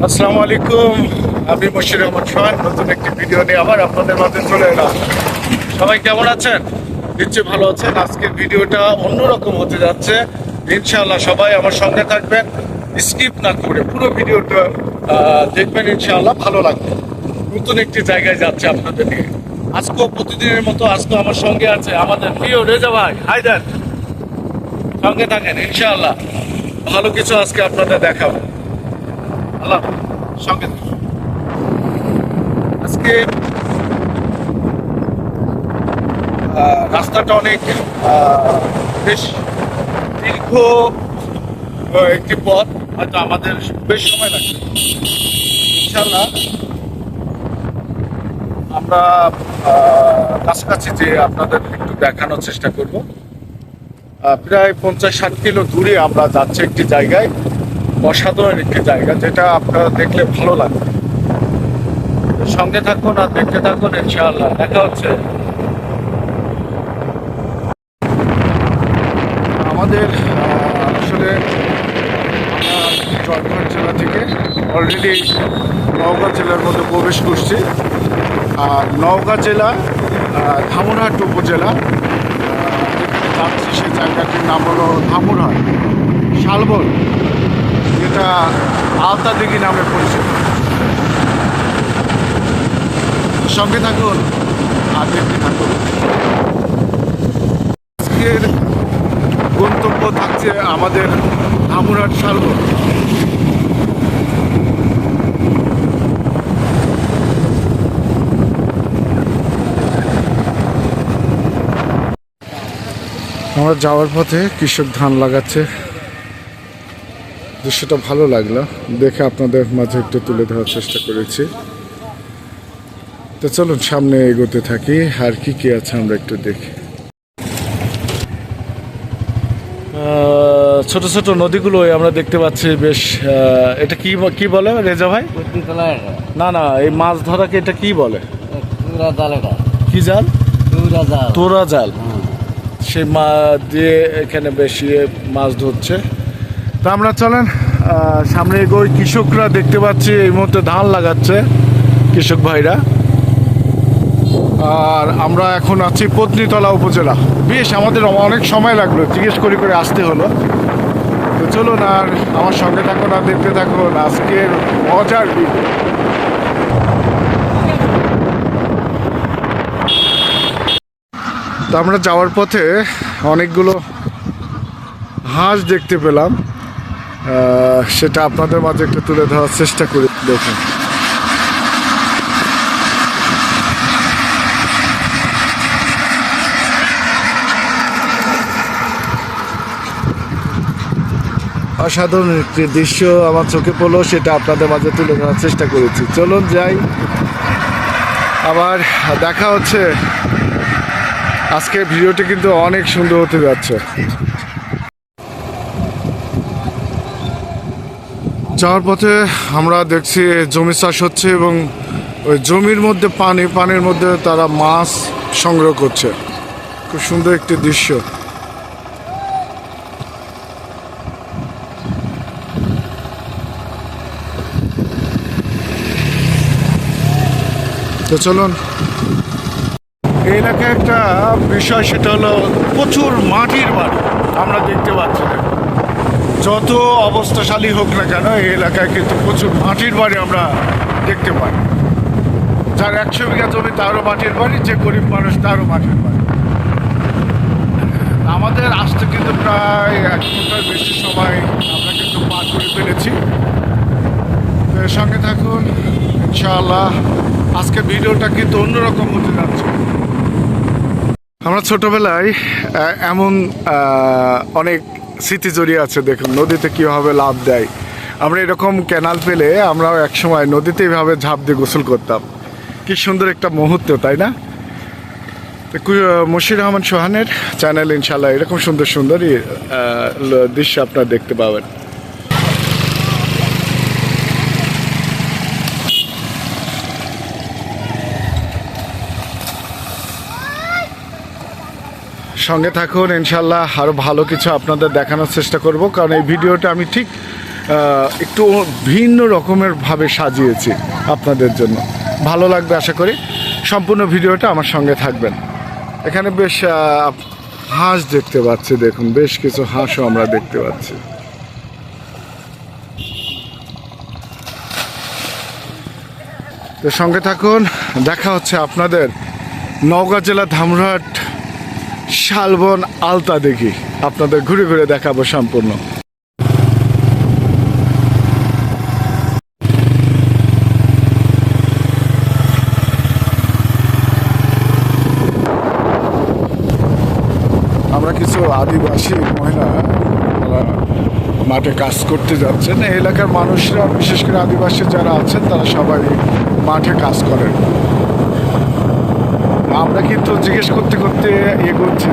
আসসালামু আলাইকুম। আমি মশির রহমান সোহান নতুন একটি ভিডিও নিয়ে আবার আপনাদের মাঝে চলে এলাম। সবাই কেমন আছেন? নিশ্চয়ই ভালো আছেন। আজকের ভিডিওটা অন্যরকম হতে যাচ্ছে। ইনশাআল্লাহ সবাই আমার সঙ্গে থাকবেন, স্কিপ না করে পুরো ভিডিওটা দেখবেন। ইনশাআল্লাহ ভালো লাগবে। নতুন একটি জায়গায় যাচ্ছে আপনাদের নিয়ে। আজকেও প্রতিদিনের মতো আজকেও আমার সঙ্গে আছে আমাদের প্রিয় রেজা ভাই। হায়দার, সঙ্গে থাকেন। ইনশাআল্লাহ ভালো কিছু আজকে আপনাদের দেখাবো। আল্লাহ সঙ্গে থাকুন। আজকে রাস্তাটা অনেক বেশ দীর্ঘ একটি পথ, হয়তো আমাদের বেশ সময় লাগবে। ইনশাল্লাহ আমরা কাছাকাছি যে আপনাদের একটু দেখানোর চেষ্টা করব। প্রায় 50-60 কিলো দূরে আমরা যাচ্ছি একটি জায়গায়, অসাধারণ একটি জায়গা, যেটা আপনারা দেখলে ভালো লাগবে। সঙ্গে থাকুন আর দেখতে থাকুন। ইনশাআল্লাহ দেখা হচ্ছে। আমাদের আসলে আমরা জয়পুরহাট জেলা থেকে অলরেডি নওগাঁ জেলার মধ্যে প্রবেশ করছি। আর নওগাঁ জেলা ধামুরহাট উপজেলা যেখানে যাচ্ছি সেই জায়গাটির নাম হলো ধামুরহাট শালবন, যেটা আওতাদিঘি নামে পরিচিত। সঙ্গে থাকুন আর দেখতে থাকুন। আজকের গন্তব্য থাকছে আমাদের ধামুরহাট শালবন। আমরা যাওয়ার পথে কৃষক ধান লাগাচ্ছে, দৃশ্যটা ভালো লাগলো দেখে আপনাদের মাঝে একটু তুলে ধরার চেষ্টা করেছি। তো চলুন সামনে এগোতে থাকি, আর কি কি আছে আমরা একটু দেখি। ছোট ছোট নদীগুলো আমরা দেখতে পাচ্ছি বেশ। এটা কি কি বলে রেজা ভাই? না না, এই মাছ ধরাকে এটা কি বলে? কি জাল? তোরা জাল। সেই মাছ দিয়ে এখানে বেশি মাছ ধরছে। তা আমরা চলেন সামনে এগোই। কৃষকরা দেখতে পাচ্ছি এই মুহূর্তে ধান লাগাচ্ছে, কৃষক ভাইরা। আর আমরা এখন আছি পত্নীতলা উপজেলা। বেশ আমাদের অনেক সময় লাগলো, জিজ্ঞেস করে করে আসতে হলো। তো চলুন আর আমার সঙ্গে থাকুন আর দেখতে থাকুন আজকের মজার ভিডিও। তো আমরা যাওয়ার পথে অনেকগুলো হাঁস দেখতে পেলাম, সেটা আপনাদের মাঝে একটু তুলে ধরার চেষ্টা করি। দেখুন অসাধারণ একটি দৃশ্য আমার চোখে পড়লো, সেটা আপনাদের মাঝে তুলে ধরার চেষ্টা করেছি। চলুন যাই, আবার দেখা হচ্ছে। আজকের ভিডিওটি কিন্তু অনেক সুন্দর হতে যাচ্ছে। যাওয়ার পথে আমরা দেখছি জমি চাষ হচ্ছে এবং ওই জমির মধ্যে পানির মধ্যে তারা মাছ সংগ্রহ করছে। খুব সুন্দর একটি দৃশ্য। তো চলুন, এই এলাকায় একটা বিষয়, সেটা হলো প্রচুর মাটির বাড়ি আমরা দেখতে পাচ্ছি। যত অবস্থাশালী হোক না কেন, এই এলাকায় কিন্তু প্রচুর মাটির বাড়ি আমরা দেখতে পাই। যার 100 বিঘা জমি তারও মাটির বাড়ি, যে গরিব মানুষ তারও মাটির বাড়ি। আমাদের আসতে কিন্তু প্রায় 1 ঘন্টার বেশি সময় আমরা কিন্তু পার করে ফেলেছি। তো এর সঙ্গে থাকুন ইনশাআল্লাহ। আজকে ভিডিওটা কিন্তু অন্যরকম হতে যাচ্ছে। আমরা ছোটবেলায় এমন অনেক স্মৃতি জড়িয়ে আছে। দেখুন নদীতে কীভাবে লাফ দেয়। আমরা এরকম ক্যানাল পেলে আমরাও একসময় নদীতে এইভাবে ঝাঁপ দিয়ে গোসল করতাম। কি সুন্দর একটা মুহূর্ত, তাই না? মশির রহমান সোহানের চ্যানেল ইনশাল্লাহ এরকম সুন্দর সুন্দর দৃশ্য আপনারা দেখতে পাবেন। সঙ্গে থাকুন, ইনশাল্লাহ আরও ভালো কিছু আপনাদের দেখানোর চেষ্টা করব। কারণ এই ভিডিওটা আমি ঠিক একটু ভিন্ন রকমের ভাবে সাজিয়েছি আপনাদের জন্য। ভালো লাগবে আশা করি। সম্পূর্ণ ভিডিওটা আমার সঙ্গে থাকবেন। এখানে বেশ হাঁস দেখতে পাচ্ছি, দেখুন বেশ কিছু হাঁসও আমরা দেখতে পাচ্ছি। তো সঙ্গে থাকুন, দেখা হচ্ছে আপনাদের নওগাঁ জেলা ধামরাট শালবন আলতা দেখি আপনাদের ঘুরে ঘুরে দেখাবো সম্পূর্ণ। আমরা কিছু আদিবাসী মহিলা মাঠে কাজ করতে যাচ্ছেন। এই এলাকার মানুষরা, বিশেষ করে আদিবাসী যারা আছেন, তারা সবাই মাঠে কাজ করেন। আমরা কিন্তু জিজ্ঞেস করতে করতে এগোচ্ছি,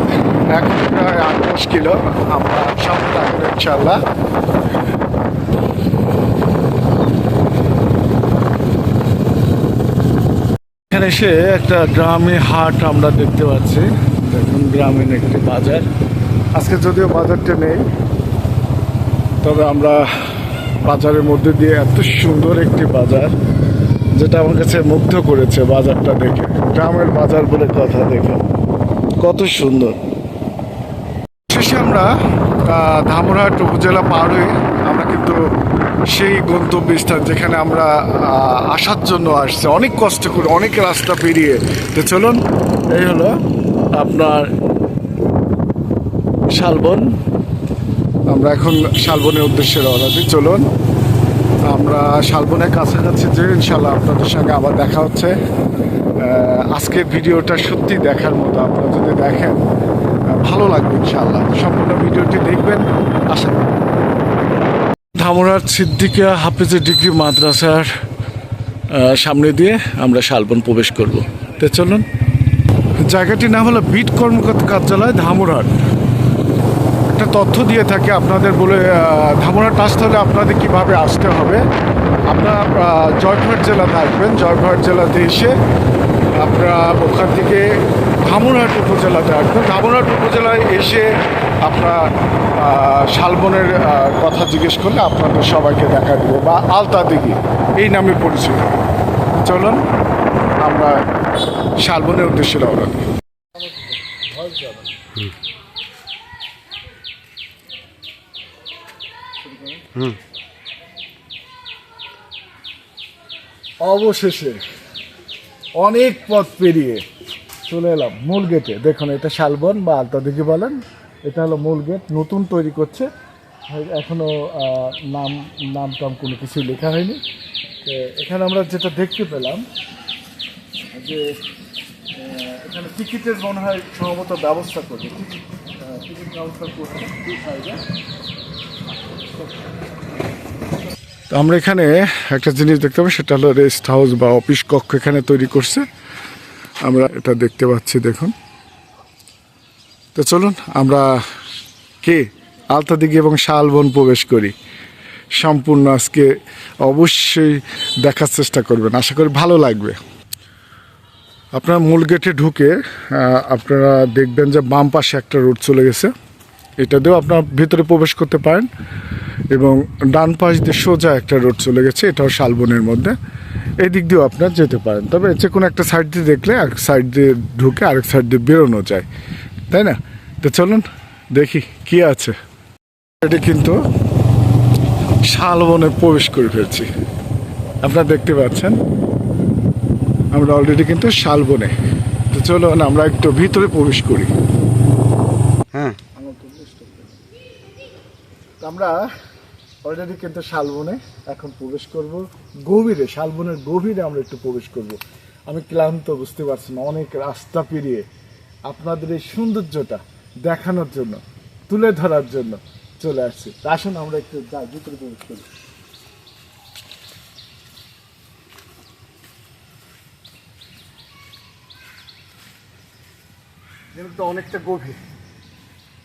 এখন প্রায় 8-10 কিলো আমরা সামনে থাকবো ইনশাল্লাহ। এখানে এসে একটা গ্রামীণ হাট আমরা দেখতে পাচ্ছি। দেখুন গ্রামীণ একটি বাজার। আজকে যদিও বাজারটা নেই, তবে আমরা বাজারের মধ্যে দিয়ে, এত সুন্দর একটি বাজার যেটা আমার কাছে মুগ্ধ করেছে বাজারটা দেখে। গ্রামের বাজার বলে কথা, দেখে কত সুন্দর। শেষে আমরা ধামরাট উপজেলা পার হয়ে আমরা কিন্তু সেই গন্তব্যস্থান যেখানে আমরা আসার জন্য আসছি, অনেক কষ্ট করে, অনেক রাস্তা পেরিয়ে। তো চলুন, এই হলো আপনার শালবন। আমরা এখন শালবনের উদ্দেশ্যে রওনা দিই। চলুন, আমরা শালবনের কাছাকাছি যে ইনশাল্লাহ আপনাদের সঙ্গে আবার দেখা হচ্ছে। আজকের ভিডিওটা সত্যি দেখার মতো, আপনারা যদি দেখেন ভালো লাগবে ইনশাল্লাহ। সম্পূর্ণ ভিডিওটি দেখবেন আশা করি। ধামরাট সিদ্দিকা হাফেজের ডিগ্রি মাদ্রাসার সামনে দিয়ে আমরা শালবন প্রবেশ করব। তো চলুন, জায়গাটির নাম হলো বিট কর্মকর্তা কার্যালয় ধামরাট। একটা তথ্য দিয়ে থাকে আপনাদের, বলে ধামরাট আসতে হলে আপনাদের কীভাবে আসতে হবে। আপনারা জয়পুরহাট জেলাতে আসবেন। জয়পুরহাট জেলাতে এসে আপনারা ওখান থেকে ধামরাট উপজেলাতে আসবেন। ধামরাট উপজেলায় এসে আপনারা শালবনের কথা জিজ্ঞেস করলে আপনাদের সবাইকে দেখা দেবে, বা আলতা দিঘি এই নামে পরিচিত। চলুন, আমরা শালবনের উদ্দেশ্যে রওনা দিই। অবশেষে অনেক পথ পেরিয়ে চলে এলাম মূল গেটে। দেখুন, এটা শালবন বা আলতা দিঘি বলেন। এটা হলো মূল গেট, নতুন তৈরি করছে, এখনো নাম টাম কোনো কিছু লেখা হয়নি। এখানে আমরা যেটা দেখতে পেলাম যে এখানে টিকিটের মনে হয় সম্ভবত ব্যবস্থা করবে, টিকিট ব্যবস্থা করছে। তো আমরা এখানে একটা জিনিস দেখতে পাবো, সেটা হলো রেস্ট হাউস বা অফিস কক্ষ এখানে তৈরি করছে। আমরা এটা দেখতে পাচ্ছি, দেখুন। তো চলুন আমরা আলতা দিঘি এবং শালবন প্রবেশ করি। সম্পূর্ণ আজকে অবশ্যই দেখার চেষ্টা করবেন, আশা করি ভালো লাগবে। আপনারা মূল গেটে ঢুকে আপনারা দেখবেন যে বাম পাশে একটা রোড চলে গেছে, এটা দিয়েও আপনারা ভিতরে প্রবেশ করতে পারেন। এবং ডান পাশ দিয়ে সোজা একটা রোড চলে গেছে, এটাও শালবনের মধ্যে। এই দিক দিয়েও আপনারা যেতে পারেন, তবে যে কোনো একটা সাইড দিয়ে দেখলে এক সাইড দিয়ে ঢুকে আরেক সাইড দিয়ে বেরোনো যায়, তাই না? তো চলুন দেখি কি আছে। এটি কিন্তু শালবনে প্রবেশ করে ফেলছি, আপনারা দেখতে পাচ্ছেন আমরা অলরেডি কিন্তু শালবনে। তো চলুন আমরা একটু ভিতরে প্রবেশ করি। হ্যাঁ, আমরা অলরেডি কিন্তু শালবনে এখন প্রবেশ করব। গভীরে, শালবনের গভীরে আমরা একটু প্রবেশ করব। আমি ক্লান্ত, বুঝতে পারছি না, অনেক রাস্তা পেরিয়ে আপনাদের এই সৌন্দর্যটা দেখানোর জন্য, তুলে ধরার জন্য চলে আসছি। আসুন আমরা একটু ভিতরে প্রবেশ করি। কিন্তু অনেকটা গভীর।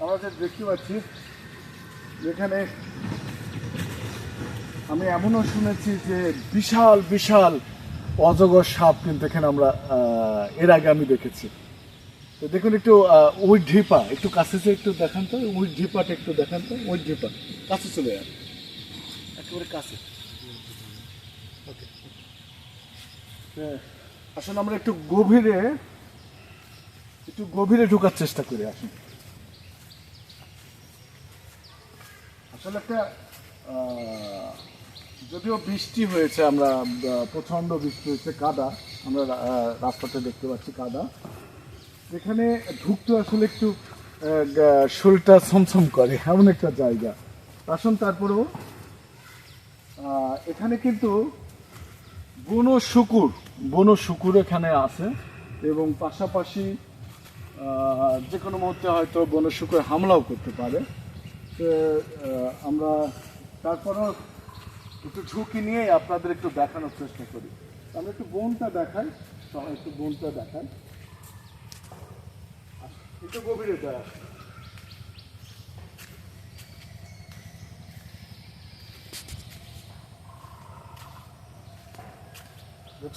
আমরা যা দেখতে পাচ্ছি এখানে, আমি এমনও শুনেছি যে বিশাল বিশাল অজগর সাপ কিন্তু এখানে আমরা এর আগে আমি দেখেছি। তো দেখুন একটু ওই ঢিপা একটু কাছে একটু দেখান তো, ওই ঢিপাটা একটু দেখান তো, ওই ঢিপা কাছে চলে যান। একেবারে কাছে। ওকে, আসলে আমরা একটু গভীরে ঢোকার চেষ্টা করি। আসুন, আসলে একটা যদিও বৃষ্টি হয়েছে, আমরা প্রচণ্ড বৃষ্টি হয়েছে, কাদা, আমরা রাস্তাতে দেখতে পাচ্ছি কাদা, এখানে ঢুকতে আসলে একটু শরীরটা ছমছম করে এমন একটা জায়গা। আসুন, তারপরেও এখানে কিন্তু বনো শুকুর এখানে আছে, এবং পাশাপাশি যে কোনো মুহূর্তে হয়তো বনো শুকুর হামলাও করতে পারে। তো আমরা তারপরও একটু ঝুঁকি নিয়ে আপনাদের একটু দেখানোর চেষ্টা করি। আমরা একটু বনটা দেখাই, একটু গভীরে যায়।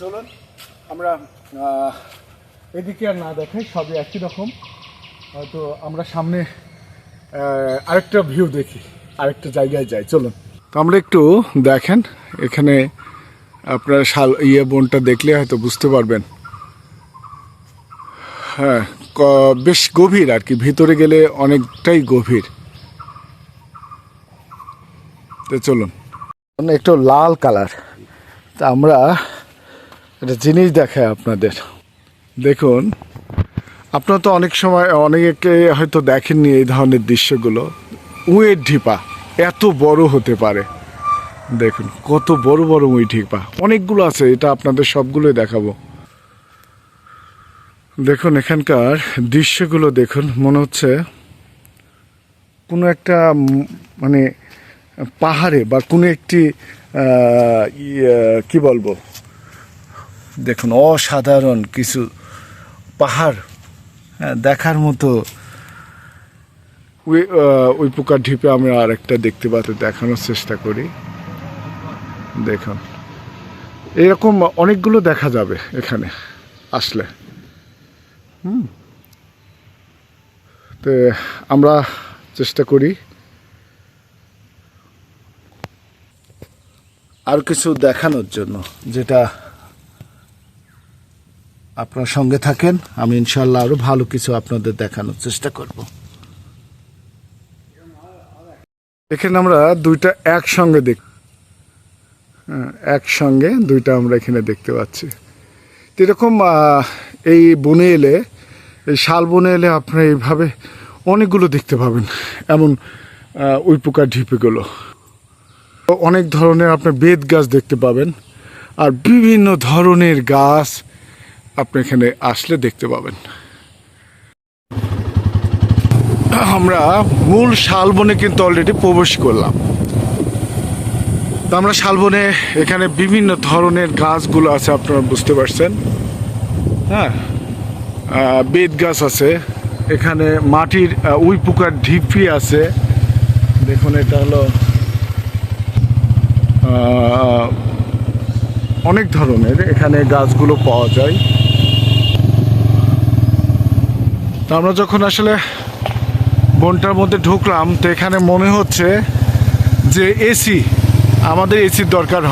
চলুন আমরা এদিকে আর না দেখাই, সবই একই রকম। হয়তো আমরা সামনে আরেকটা ভিউ দেখি, আরেকটা জায়গায় যাই। চলুন, তো আমরা একটু দেখেন, এখানে আপনার বনটা দেখলে হয়তো বুঝতে পারবেন। হ্যাঁ, বেশ গভীর আর কি, ভিতরে গেলে অনেকটাই গভীর। তো চলুন, একটু লাল কালার। তা আমরা একটা জিনিস দেখাই আপনাদের, দেখুন। আপনারা তো অনেক সময় অনেকে হয়তো দেখেননি এই ধরনের দৃশ্যগুলো। উঁয়ের ঢিপা এত বড় হতে পারে, দেখুন কত বড় বড় উঁই ঢিপা, অনেকগুলো আছে, এটা আপনাদের সবগুলোই দেখাবো। দেখুন এখানকার দৃশ্যগুলো দেখুন, মনে হচ্ছে কোনো একটা মানে পাহাড়ে বা কোনো একটি কি বলবো, দেখুন অসাধারণ কিছু পাহাড়, হ্যাঁ, দেখার মতো। ওই পোকার ঢিপে আমরা আরেকটা দেখতে পাতে দেখানোর চেষ্টা করি। দেখুন এরকম অনেকগুলো দেখা যাবে এখানে আসলে। তো আমরা চেষ্টা করি আর কিছু দেখানোর জন্য, যেটা আপনার সঙ্গে থাকেন, আমি ইনশাল্লাহ আরো ভালো কিছু আপনাদের দেখানোর চেষ্টা করব। এখানে আমরা দুইটা একসঙ্গে দুইটা আমরা এখানে দেখতে পাচ্ছি। এরকম এই বনে এলে, এই শাল বনে এলে আপনারা এইভাবে অনেকগুলো দেখতে পাবেন, এমন ওই পোকার ঢিপিগুলো। অনেক ধরনের আপনার বেত গাছ দেখতে পাবেন, আর বিভিন্ন ধরনের গাছ আপনি এখানে আসলে দেখতে পাবেন। আমরা মূল শালবনে কিন্তু অলরেডি প্রবেশ করলাম। তো আমরা শালবনে, এখানে বিভিন্ন ধরনের গাছগুলো আছে, আপনারা বুঝতে পারছেন। হ্যাঁ, বেত গাছ আছে, এখানে মাটির উই পোকার ঢিপি আছে। দেখুন এটা হলো অনেক ধরনের এখানে গাছগুলো পাওয়া যায়। তো আমরা যখন আসলে বনটার মধ্যে ঢুকলাম, তো এখানে মনে হচ্ছে যে আমাদের এসির দরকার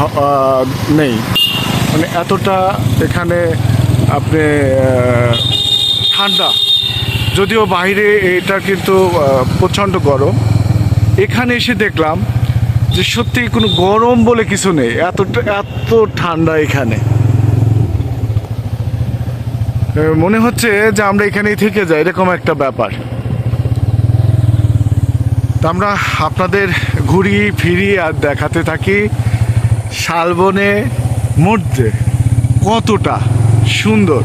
নেই, মানে এতটা এখানে আপনি ঠান্ডা। যদিও বাইরে এটা কিন্তু প্রচণ্ড গরম, এখানে এসে দেখলাম যে সত্যি কোনো গরম বলে কিছু নেই, এত ঠান্ডা এখানে। মনে হচ্ছে যে আমরা এখানেই থেকে যাই, এরকম একটা ব্যাপার। তা আমরা আপনাদের ঘুরি ফিরি আর দেখাতে থাকি শালবনে মধ্যে কতটা সুন্দর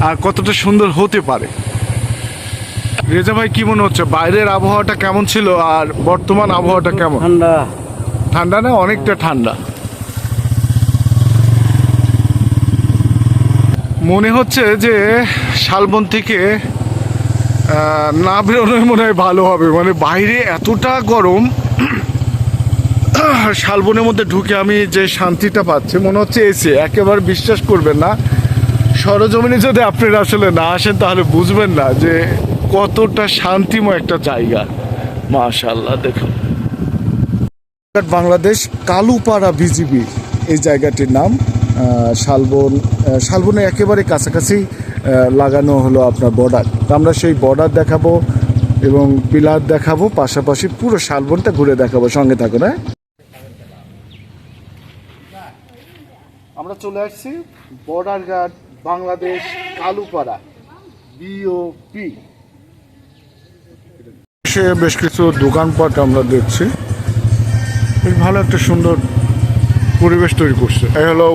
আর কতটা সুন্দর হতে পারে। রেজা ভাই, কি মনে হচ্ছে বাইরের আবহাওয়াটা কেমন ছিল আর বর্তমান আবহাওয়াটা কেমন? ঠান্ডা না? অনেকটা ঠান্ডা মনে হচ্ছে। যে শালবন থেকে না বেরোনোই মনে হয় ভালো হবে, মানে বাইরে এতটা গরম। শালবনের মধ্যে ঢুকে আমি যে শান্তিটা পাচ্ছি, মনে হচ্ছে এসে একেবারে বিশ্বাস করবেন না। সরজমিনে যদি আপনারা আসলে না আসেন তাহলে বুঝবেন না যে কতটা শান্তিময় একটা জায়গা। মাশাআল্লাহ, দেখুন। বাংলাদেশ কালুপাড়া বিজিবি এই জায়গাটির নাম। শালবনের একেবারে কাছাকাছি লাগানো হলো আপনার বর্ডার। আমরা সেই বর্ডার দেখাবো এবং পিলার দেখাবো, পাশাপাশি পুরো শালবনটা ঘুরে দেখাবো। সঙ্গে থাকুন। হ্যাঁ, আমরা চলে আসছি border guard Bangladesh Kalupara BOP। সে বেশ কিছু দোকানপাট আমরা দেখছি, বেশ ভালো একটা সুন্দর পরিবেশ তৈরি করছে। এই হলো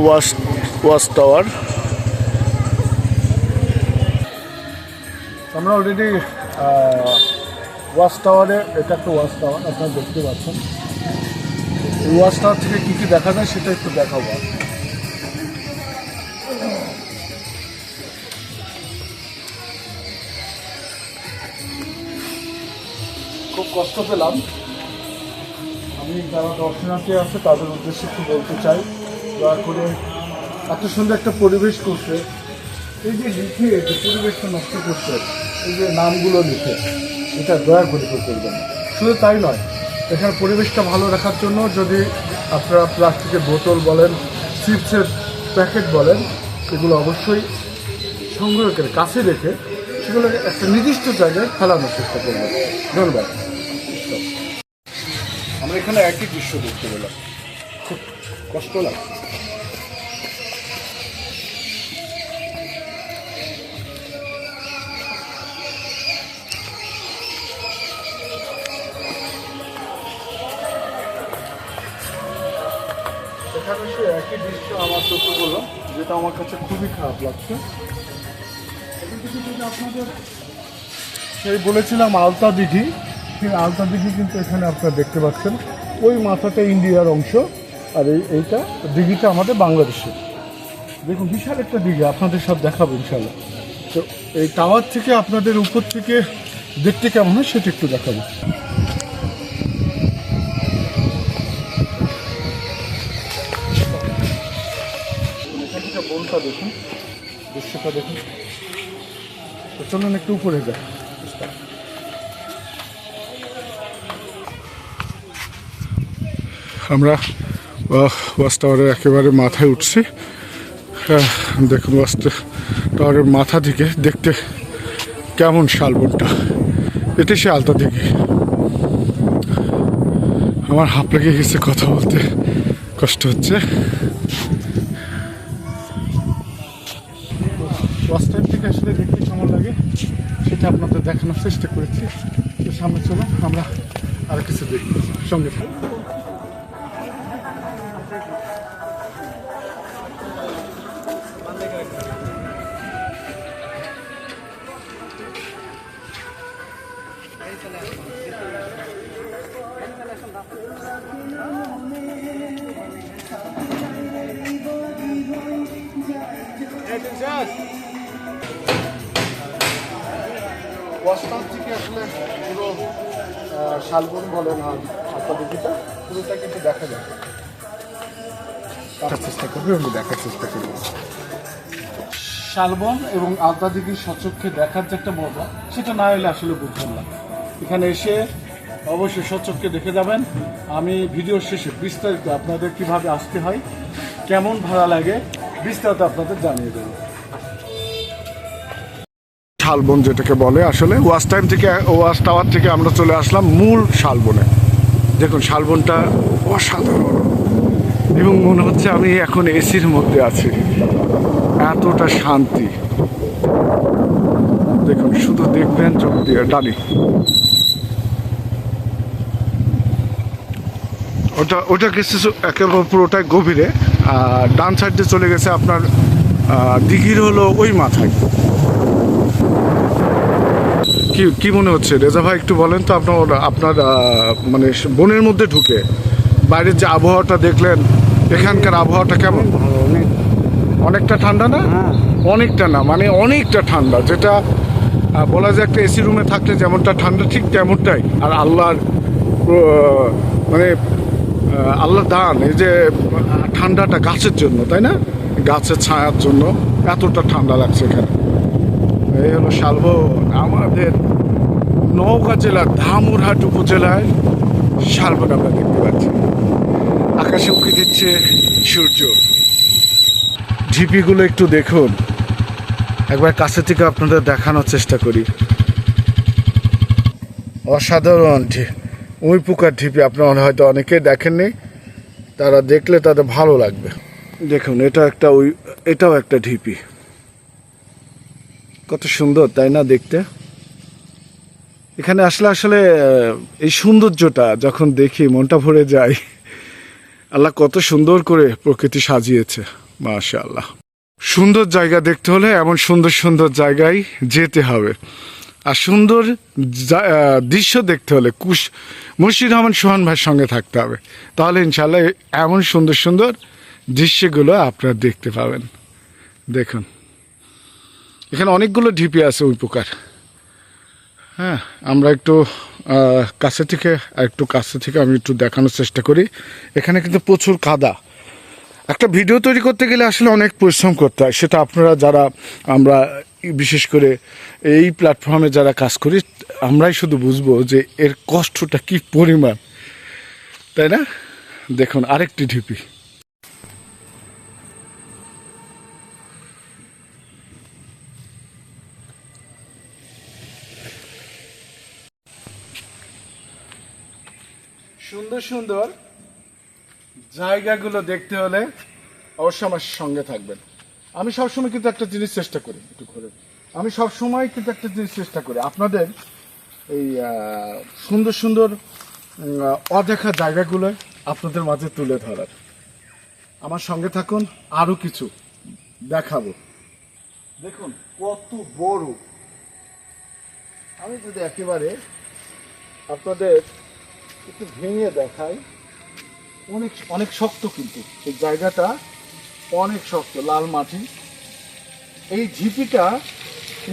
ওয়াচ টাওয়ার। আমরা অলরেডি ওয়াচ টাওয়ারে, এটা একটা ওয়াচ টাওয়ার আপনারা দেখতে পাচ্ছেন। এই ওয়াচ টাওয়ার থেকে কী কী দেখা যায় সেটা একটু দেখাবো। খুব কষ্ট পেলাম। আমি যারা দর্শনার্থী আছে তাদের উদ্দেশ্যে একটু বলতে চাই, দয়া করে এত সুন্দর একটা পরিবেশ করছে, এই যে লিখে যে পরিবেশটা নষ্ট করছে, এই যে নামগুলো লিখে, এটা দয়া করে করবেন। শুধু তাই নয়, এখানে পরিবেশটা ভালো রাখার জন্য যদি আপনারা প্লাস্টিকের বোতল বলেন, চিপসের প্যাকেট বলেন, এগুলো অবশ্যই সংগ্রহ করে কাছে রেখে সেগুলো একটা নির্দিষ্ট জায়গায় ফেলানোর চেষ্টা করবেন। ধন্যবাদ। আমরা এখানে একই দৃশ্য দেখতে পেলাম, খুব কষ্ট লাগছে। এখানে সে একই দৃশ্য আমার চোখে বললো, যেটা আমার কাছে খুবই খারাপ লাগছে। আপনাদের সেই বলেছিলাম আলতা দিঘি, সেই আলতা দিঘি কিন্তু এখানে আপনারা দেখতে পাচ্ছেন, ওই মাথাটা ইন্ডিয়ার অংশ, আর এইটা দিঘিটা আমাদের বাংলাদেশের। দেখুন বিশাল একটা দিঘি, আপনাদের সব দেখাবো ইনশাল্লাহ। তো এই টাওয়ার থেকে আপনাদের উপর থেকে দেখতে কেমন হয় সেটা একটু দেখাবো। বনটা দেখুন, দৃশ্যটা দেখুন। তো চলুন একটু উপরে যাই। আমরা ওয়াচ টাওয়ারের একেবারে মাথায় উঠছি। দেখুন ওয়াচ টাওয়ারের মাথা থেকে দেখতে কেমন শালবনটা, এটি সে আলতা দিকে। আমার হাঁপ লেগে গেছে, কথা বলতে কষ্ট হচ্ছে। ওয়াচ টাইম থেকে আসলে দেখতে কেমন লাগে সেটা আপনাদের দেখানোর চেষ্টা করেছি। তো সামনে চলুন আমরা আর কিছু দেখি, সঙ্গে থাকুন। ওয়াস্তান থেকে আসলে পুরো শালবন বলেন আর আপনাদের দিকটা পুরোটা কিন্তু দেখা যায়। দেখার চেষ্টা করবো এবং দেখার চেষ্টা করবো শালবন এবং আলতা দিঘির সচক্ষে দেখার যে একটা মজা, সেটা না হলে আসলে বুঝলাম না। এখানে এসে অবশ্যই সচক্ষে দেখে যাবেন। আমি ভিডিওর শেষে বিস্তারিত আপনাদের কিভাবে আসতে হয়, কেমন ভাড়া লাগে, বিস্তারিত আপনাদের জানিয়ে দেবো। শালবন যেটাকে বলে, আসলে ওয়াচ টাওয়ার থেকে আমরা চলে আসলাম মূল শালবনে। দেখুন শালবনটা অসাধারণ এবং মনে হচ্ছে আমি এখন এসির মধ্যে আছি, এতটা শান্তি। দেখুন শুধু দেখবেন চোখ দিয়ে ডানি। ওটা গেছে একেবারে পুরোটাই গভীরে, আর ডান সাইড দিয়ে চলে গেছে আপনার দিঘির হলো ওই মাথায়। কি মনে হচ্ছে রেজা ভাই, একটু বলেন তো। আপনার মানে বনের মধ্যে ঢুকে বাইরের যে আবহাওয়াটা দেখলেন, এখানকার আবহাওয়াটা কেমন? অনেকটা ঠান্ডা না? অনেকটা না, মানে অনেকটা ঠান্ডা, যেটা বলা যায় একটা এসি রুমে থাকলে যেমনটা ঠান্ডা ঠিক তেমনটাই। আর আল্লাহর মানে আল্লাহ দান এই যে ঠান্ডাটা গাছের জন্য, তাই না? গাছের ছায়ার জন্য এতটা ঠান্ডা লাগছে এখানে। এই হলো শালবন, আমাদের নওগাঁ জেলার ধামুরহাট উপজেলায় শালবন আমরা দেখতে পাচ্ছি। আকাশে উঁকি দিচ্ছে সূর্য। ঢিপিগুলো একটু দেখুন, একবার কাছে থেকে আপনাদের দেখানোর চেষ্টা করি। অসাধারণ উই পোকার ঢিপি, আপনারা হয়তো অনেকেই দেখেননি, তারা দেখলে তাদের ভালো লাগবে। দেখুন এটাও একটা ঢিপি, কত সুন্দর তাই না দেখতে। এখানে আসলে এই সৌন্দর্যটা যখন দেখি মনটা ভরে যায়। আল্লাহ কত সুন্দর করে প্রকৃতি সাজিয়েছে, মাশাআল্লাহ। সুন্দর জায়গা দেখতে হলে এমন সুন্দর সুন্দর জায়গায় যেতে হবে, আর সুন্দর দৃশ্য দেখতে হলে মুর্শিদ রহমান সোহান ভাইয়ের সঙ্গে থাকতে হবে, তাহলে ইনশাআল্লাহ এমন সুন্দর সুন্দর দৃশ্যগুলো আপনারা দেখতে পাবেন। দেখুন এখানে অনেকগুলো ঢিপি আছে উই পোকার। হ্যাঁ, আমরা একটু কাছে থেকে আমি একটু দেখানোর চেষ্টা করি। এখানে কিন্তু প্রচুর কাদা। একটা ভিডিও তৈরি করতে গেলে আসলে অনেক পরিশ্রম করতে হয়, সেটা আপনারা আমরা বিশেষ করে এই প্ল্যাটফর্মে যারা কাজ করি আমরাই শুধু বুঝবো যে এর কষ্টটা কি পরিমাণ, তাই না? দেখুন আরেকটি ঢিপি। সুন্দর সুন্দর জায়গাগুলো দেখতে হলে অবশ্যই আমার সঙ্গে থাকবেন। আমি সবসময় কিন্তু একটা জিনিস চেষ্টা করি, আপনাদের এই সুন্দর সুন্দর অদেখা জায়গাগুলো আপনাদের মাঝে তুলে ধরার। আমার সঙ্গে থাকুন, আরো কিছু দেখাবো। দেখুন কত বড়, আমি যদি একেবারে আপনাদের একটু ভেঙে দেখাই, অনেক শক্ত, কিন্তু এই জায়গাটা অনেক শক্ত, লাল মাটি। এই ঝিপিটা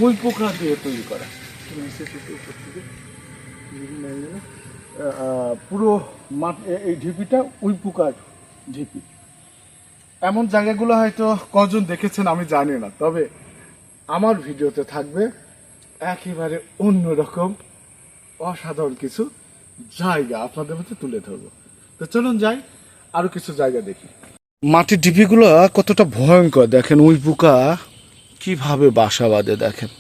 উই পোকা দিয়ে তৈরি করা, পুরো মাটি। এই ঢিপিটা উই পোকার ঢিপি। এমন জায়গাগুলো হয়তো কজন দেখেছেন আমি জানি না, তবে আমার ভিডিওতে থাকবে একেবারে অন্যরকম অসাধারণ কিছু জায়গা আপনাদের মধ্যে তুলে ধরবো। তো চলুন যাই, আরো কিছু জায়গা দেখি। মাটির ঢিপিগুলো কতটা ভয়ঙ্কর দেখেন, উই পোকা কিভাবে বাসা বাঁধে দেখেন।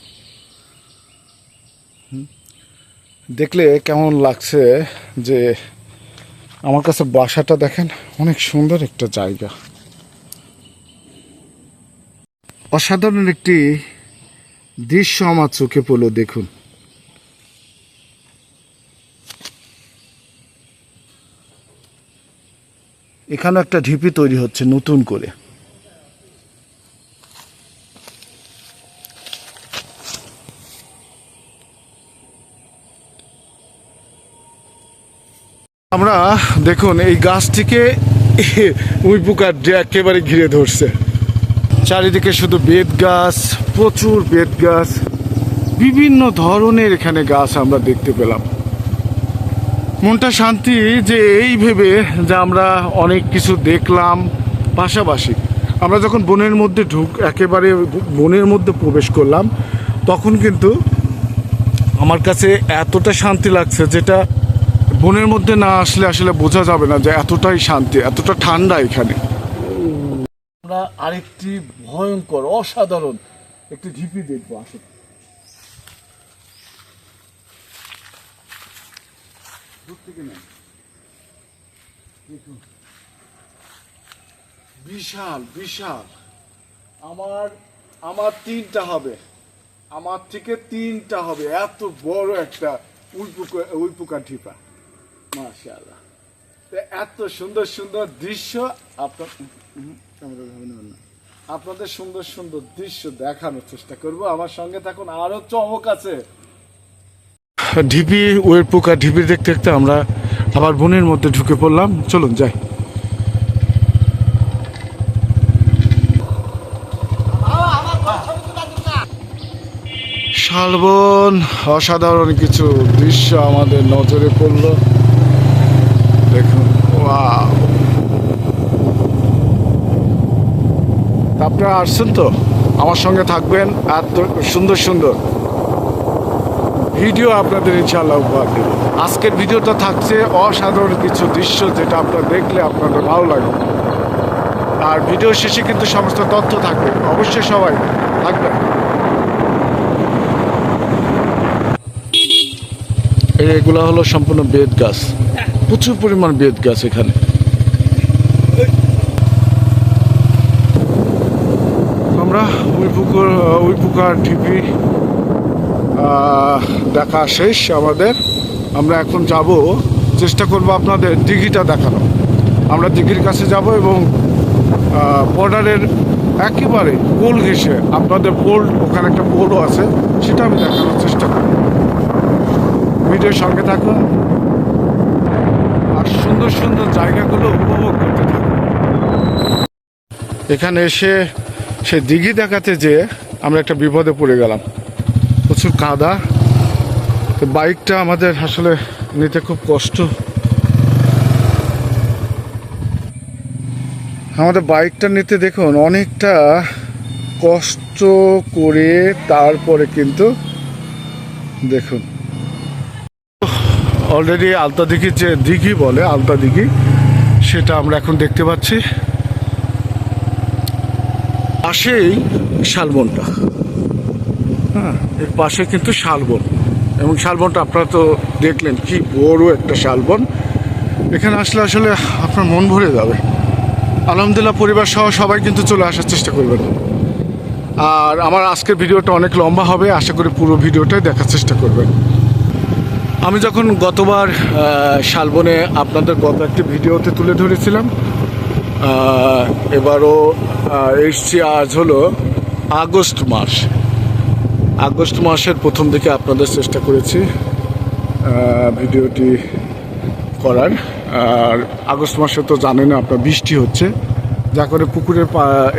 দেখলে কেমন লাগছে যে আমার কাছে বাসাটা দেখেন, অনেক সুন্দর একটা জায়গা, অসাধারণ একটি দৃশ্য আমার চোখে পড়লো। দেখুন এখানে একটা ঢিপি তৈরি হচ্ছে নতুন করে। আমরা দেখুন এই গাছটিকে উই পোকা একেবারে ঘিরে ধরছে, চারিদিকে শুধু বেত গাছ, প্রচুর বেত গাছ, বিভিন্ন ধরনের এখানে গাছ আমরা দেখতে পেলাম। মনটা শান্তি যে এই ভেবে যে আমরা অনেক কিছু দেখলাম। পাশাপাশি আমরা যখন বনের মধ্যে একেবারে বনের মধ্যে প্রবেশ করলাম, তখন কিন্তু আমার কাছে এতটা শান্তি লাগছে, যেটা বনের মধ্যে না আসলে বোঝা যাবে না যে এতটাই শান্তি, এতটা ঠান্ডা এখানে। আমরা আরেকটি ভয়ঙ্কর অসাধারণ একটি ঢিপি দেখবো, আসলে বিশাল বিশাল। আমার তিনটা হবে, আমার থেকে তিনটা হবে, এত বড় একটা উই পোকার ঢিপা। মাশাআল্লাহ, এত সুন্দর সুন্দর দৃশ্য আপনাদের সুন্দর সুন্দর দৃশ্য দেখানোর চেষ্টা করব। আমার সঙ্গে থাকুন, আরো চমক আছে। ঢিপি উই পোকা ঢিপি দেখতে দেখতে আমরা আবার বনের মধ্যে ঢুকে পড়লাম। চলুন যাই। শালবন, অসাধারণ কিছু দৃশ্য আমাদের নজরে পড়ল। দেখুন, ওয়াও! আপনারা আসছেন তো, আমার সঙ্গে থাকবেন, আর সুন্দর সুন্দর ভিডিও আপনাদের ইনশাআল্লাহ উপহার দেব। আজকের ভিডিওটা থাকছে অসাধারণ কিছু দৃশ্য, যেটা আপনারা দেখলে আপনাদের ভালো লাগবে। আর ভিডিও শেষে কিন্তু সমস্ত তথ্য থাকবে, অবশ্যই সবাই থাকবেন। এগুলো হলো সম্পূর্ণ বেত গাছ, প্রচুর পরিমাণ বেত গাছ এখানে। আমরা উইপুকার ঢিপি দেখা শেষ আমাদের। আমরা এখন যাব, চেষ্টা করব আপনাদের দিঘিটা দেখানো। আমরা দিঘির কাছে যাব এবং বর্ডারের একেবারে পোল ঘেঁষে, আপনাদের পোল, ওখানে একটা পোলও আছে, সেটা আমি দেখানোর চেষ্টা করব। ভিডিওর সঙ্গে থাকুন আর সুন্দর সুন্দর জায়গাগুলো উপভোগ করতে থাকুন। এখানে এসে সে দিঘি দেখাতে যেয়ে আমরা একটা বিপদে পড়ে গেলাম। প্রচুর কাদা, বাইকটা আমাদের আসলে নিতে খুব কষ্ট। আমাদের বাইকটা নিতে দেখুন অনেকটা কষ্ট করে, তারপরে কিন্তু দেখুন অলরেডি আলতা দিঘির যে দিঘি বলে, আলতা দিঘি, সেটা আমরা এখন দেখতে পাচ্ছি। পাশেই শালবনটা, হ্যাঁ, এর পাশে কিন্তু শালবন, এবং শালবনটা আপনারা তো দেখলেন কি বড় একটা শালবন। এখানে আসলে আসলে আপনার মন ভরে যাবে। আলহামদুলিল্লাহ, পরিবার সহ সবাই কিন্তু চলে আসার চেষ্টা করবেন। আর আমার আজকের ভিডিওটা অনেক লম্বা হবে, আশা করি পুরো ভিডিওটাই দেখার চেষ্টা করবেন। আমি যখন গতবার শালবনে আপনাদের গত একটি ভিডিওতে তুলে ধরেছিলাম, এবারও এসছি। আজ হলো আগস্ট মাসের প্রথম দিকে আপনাদের চেষ্টা করেছি ভিডিওটি করার। আর আগস্ট মাসে তো জানেন আপনার বৃষ্টি হচ্ছে, যা করে পুকুরের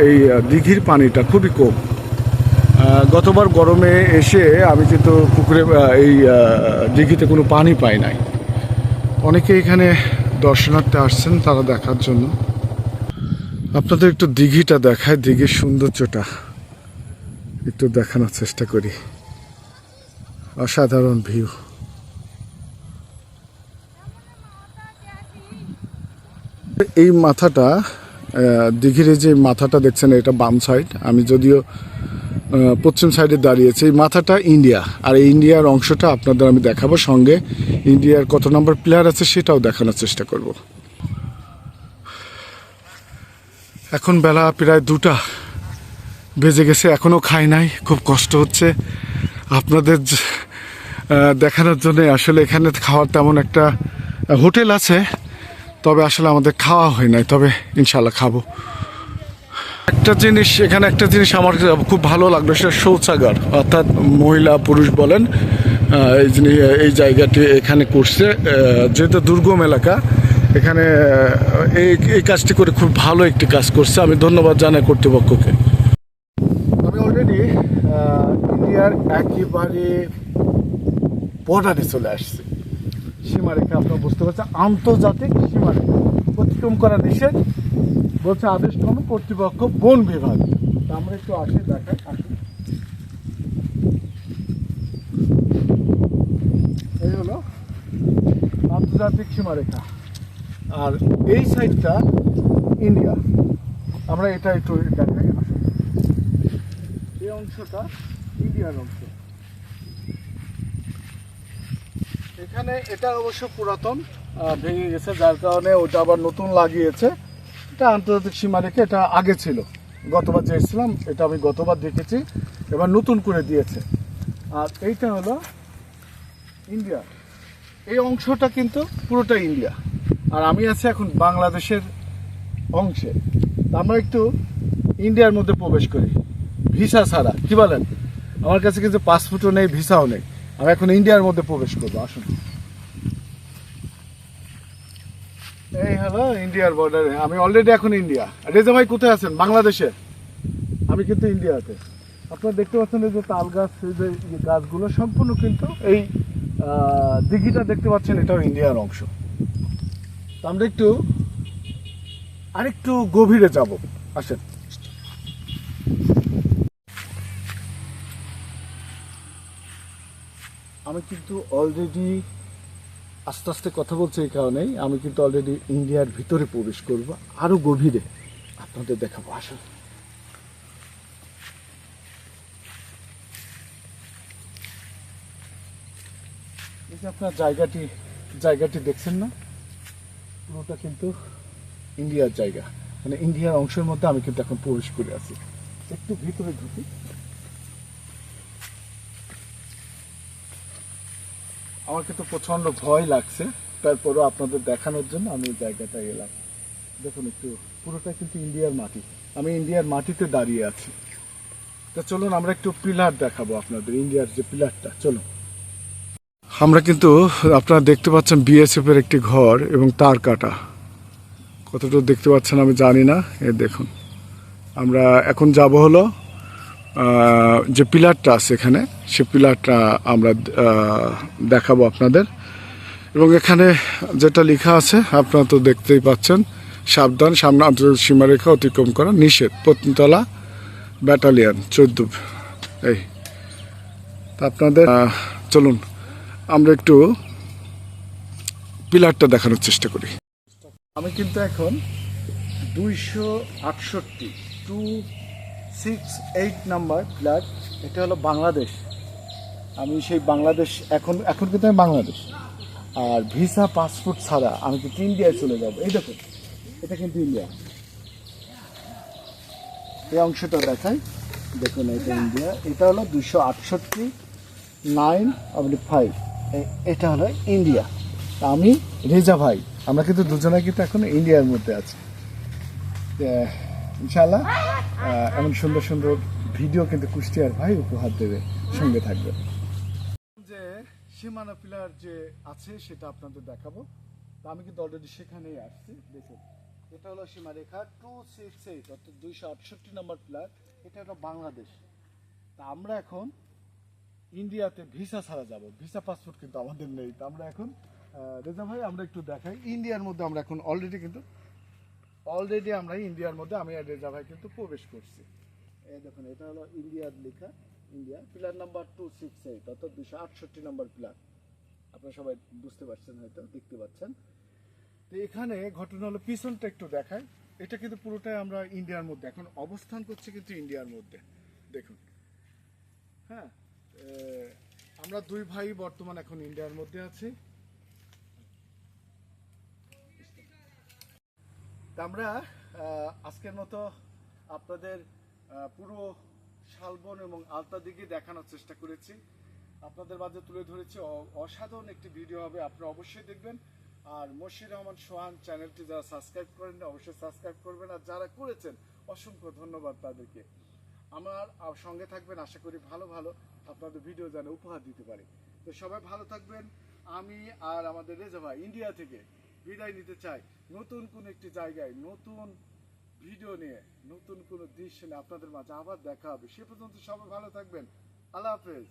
এই দিঘির পানিটা খুবই কম। গতবার গরমে এসে আমি কিন্তু পুকুরে এই দিঘিতে কোনো পানি পাই নাই। অনেকে এখানে দর্শনার্থী আসছেন তারা দেখার জন্য। আপনাদের একটু দিঘিটা দেখায়, দিঘির সৌন্দর্যটা একটু দেখানোর চেষ্টা করি। অসাধারণ ভিউ। এই মাথাটা, দিঘির যে মাথাটা দেখছেন, এটা বাম সাইড। আমি যদিও পশ্চিম সাইডে দাঁড়িয়েছি। এই মাথাটা ইন্ডিয়া, আর এই ইন্ডিয়ার অংশটা আপনাদের আমি দেখাবো, সঙ্গে ইন্ডিয়ার কত নম্বর প্লেয়ার আছে সেটাও দেখানোর চেষ্টা করব। এখন বেলা প্রায় 2টা বেজে গেছে, এখনও খাই নাই, খুব কষ্ট হচ্ছে আপনাদের দেখানোর জন্য। আসলে এখানে খাওয়ার তেমন একটা হোটেল আছে, তবে আসলে আমাদের খাওয়া হয় নাই, তবে ইনশাল্লাহ খাবো। এখানে একটা জিনিস আমার খুব ভালো লাগলো, সেটা শৌচাগার, অর্থাৎ মহিলা পুরুষ বলেন, এই জায়গাটি এখানে করছে। যেহেতু দুর্গম এলাকা, এখানে এই কাজটি করে খুব ভালো একটি কাজ করছে। আমি ধন্যবাদ জানাই কর্তৃপক্ষকে। আমি অলরেডি ইন্ডিয়ার একেবারে বর্ডারে চলে আসছি। সীমারেখা আপনারা বুঝতে পারছেন, আন্তর্জাতিক সীমারেখা অতিক্রম করা নিষেধ বলছে আদেশ ক্রমে কর্তৃপক্ষ, বন বিভাগ। আমরা একটু আসি, দেখাই, আসি। এই হলো আন্তর্জাতিক সীমারেখা, আর এই সাইডটা ইন্ডিয়া। আমরা এটা একটু দেখাই, আসুন। এই অংশটা ইন্ডিয়ার অংশ। এখানে এটা অবশ্য পুরাতন, ভেঙে গেছে, যার কারণে ওটা আবার নতুন লাগিয়েছে। এটা আন্তর্জাতিক সীমারেখা, এটা আগে ছিল। গতবার যে এসেছিলাম, এটা আমি গতবার দেখেছি, এবার নতুন করে দিয়েছে। আর এইটা হলো ইন্ডিয়া। এই অংশটা কিন্তু পুরোটা ইন্ডিয়া, আর আমি আছি এখন বাংলাদেশের অংশে। আমরা একটু ইন্ডিয়ার মধ্যে প্রবেশ করি ভিসা ছাড়া, কি বলেন? আমার কাছে কিন্তু পাসপোর্টও নেই, ভিসাও নেই। আমি এখন ইন্ডিয়ার মধ্যে প্রবেশ করবো, আসুন। এই হলো ইন্ডিয়ার বর্ডারে, আমি অলরেডি এখন ইন্ডিয়া। রেজা ভাই কোথায় আছেন? বাংলাদেশে। আমি কিন্তু ইন্ডিয়াতে। আপনারা দেখতে পাচ্ছেন এই যে তাল গাছ, এই যে গাছগুলো সম্পূর্ণ কিন্তু এই দিঘিটা দেখতে পাচ্ছেন, এটাও ইন্ডিয়ার অংশ। আমরা একটু আরেকটু গভীরে যাব, আসেন। আমি কিন্তু অলরেডি আস্তে আস্তে কথা বলছি এই কারণেই, আমি কিন্তু অলরেডি ইন্ডিয়ার ভিতরে প্রবেশ করব, আরো গভীরে আপনাদের দেখাবো। আসুন। এই যে আপনার জায়গাটি দেখছেন না, পুরোটা কিন্তু ইন্ডিয়ার জায়গা, মানে ইন্ডিয়ার অংশের মধ্যে আমি কিন্তু এখন প্রবেশ করে আছি। একটু ভিতরে ঢুকি। আমার কিন্তু প্রচন্ড ভয় লাগছে, তারপরও আপনাদের দেখানোর জন্য আমি এই জায়গাটায় এলাম। দেখুন একটু, পুরোটা কিন্তু ইন্ডিয়ার মাটি, আমি ইন্ডিয়ার মাটিতে দাঁড়িয়ে আছি। তো চলুন আমরা একটু পিলার দেখাবো আপনাদের, ইন্ডিয়ার যে পিলারটা। চলুন। আমরা কিন্তু, আপনারা দেখতে পাচ্ছেন বিএসএফ এর একটি ঘর এবং তার কাটা, কতটুকু দেখতে পাচ্ছেন আমি জানি না। এই দেখুন, আমরা এখন যাব হলো যে পিলারটা আছে এখানে, সে পিলারটা আমরা দেখাবো আপনাদের। এবং এখানে যেটা লেখা আছে আপনারা তো দেখতেই পাচ্ছেন, সাবধান, সামনে আন্তর্জাতিক সীমারেখা অতিক্রম করা নিষেধ, পত্নীতলা ব্যাটালিয়ন 14। এই তা আপনাদের চলুন আমরা একটু পিলারটা দেখানোর চেষ্টা করি। আমি কিন্তু এখন 268 নাম্বার পিলার, এটা হলো বাংলাদেশ। আমি সেই বাংলাদেশ এখন কিন্তু আমি বাংলাদেশ, আর ভিসা পাসপোর্ট ছাড়া আমি কিন্তু ইন্ডিয়ায় চলে যাব। এই দেখুন, এটা কিন্তু ইন্ডিয়া, এই অংশটা দেখাই, দেখুন এটা ইন্ডিয়া। এটা হলো 268/9/5, এটা হলো ইন্ডিয়া। আমি রেজা ভাই, আমরা কিন্তু দুজনে কিন্তু এখন ইন্ডিয়ার মধ্যে আছি। ইনশাআল্লাহ এমন সুন্দর সুন্দর ভিডিও কিন্তু কুষ্টিয়ার ভাই উপহার দেবে, সঙ্গে থাকবে। যে সীমানা পিলার যে আছে সেটা আপনাদের দেখাবো। তো আমি কিন্তু অলরেডি সেখানেই আসছি। দেখুন, এটা হলো সীমারেখা 268, অর্থাৎ 268 নম্বর পিলার। এটা হলো বাংলাদেশ। তা আমরা এখন ইন্ডিয়াতে ভিসা ছাড়া যাব, ভিসা পাসপোর্ট কিন্তু আমাদের নেই। তা আমরা এখন রেজা ভাই আমরা একটু দেখাই, ইন্ডিয়ার মধ্যে আমরা এখন অলরেডি আমরা ইন্ডিয়ার মধ্যে, আমি আর রেজা ভাই কিন্তু প্রবেশ করছি। এই দেখুন, এটা হলো ইন্ডিয়ার লেখা, ইন্ডিয়া পিলার নাম্বার 268, অর্থাৎ 268 নম্বর পিলার। আপনারা সবাই বুঝতে পারছেন, হয়তো দেখতে পাচ্ছেন। তো এখানে ঘটনা হলো, পিছনটা একটু দেখায়, এটা কিন্তু পুরোটাই আমরা ইন্ডিয়ার মধ্যে এখন অবস্থান করছি, কিন্তু ইন্ডিয়ার মধ্যে দেখুন। হ্যাঁ, আমরা দুই ভাই বর্তমান এখন ইন্ডিয়ার মধ্যে আছি। আমরা আজকের মতো আপনাদের পুরো শালবন এবং আলতা দিঘি দেখানোর চেষ্টা করেছি, আপনাদের মাঝে তুলে ধরেছি। অসাধারণ একটি ভিডিও হবে, আপনারা অবশ্যই দেখবেন। আর মশির রহমান সোহান চ্যানেলটি যারা সাবস্ক্রাইব করেন অবশ্যই সাবস্ক্রাইব করবেন, আর যারা করেছেন অসংখ্য ধন্যবাদ তাদেরকে। আমার সঙ্গে থাকবেন, আশা করি ভালো ভালো আপনাদের ভিডিও যেন উপহার দিতে পারি। তো সবাই ভালো থাকবেন। আমি আর আমাদের রেজা ভাই ইন্ডিয়া থেকে বিদায় নিতে চাই, নতুন কোন একটি জায়গায় নতুন ভিডিও নিয়ে, নতুন কোনো দৃশ্য নিয়ে আপনাদের মাঝে আবার দেখা হবে। সে পর্যন্ত সবাই ভালো থাকবেন। আল্লাহ হাফেজ।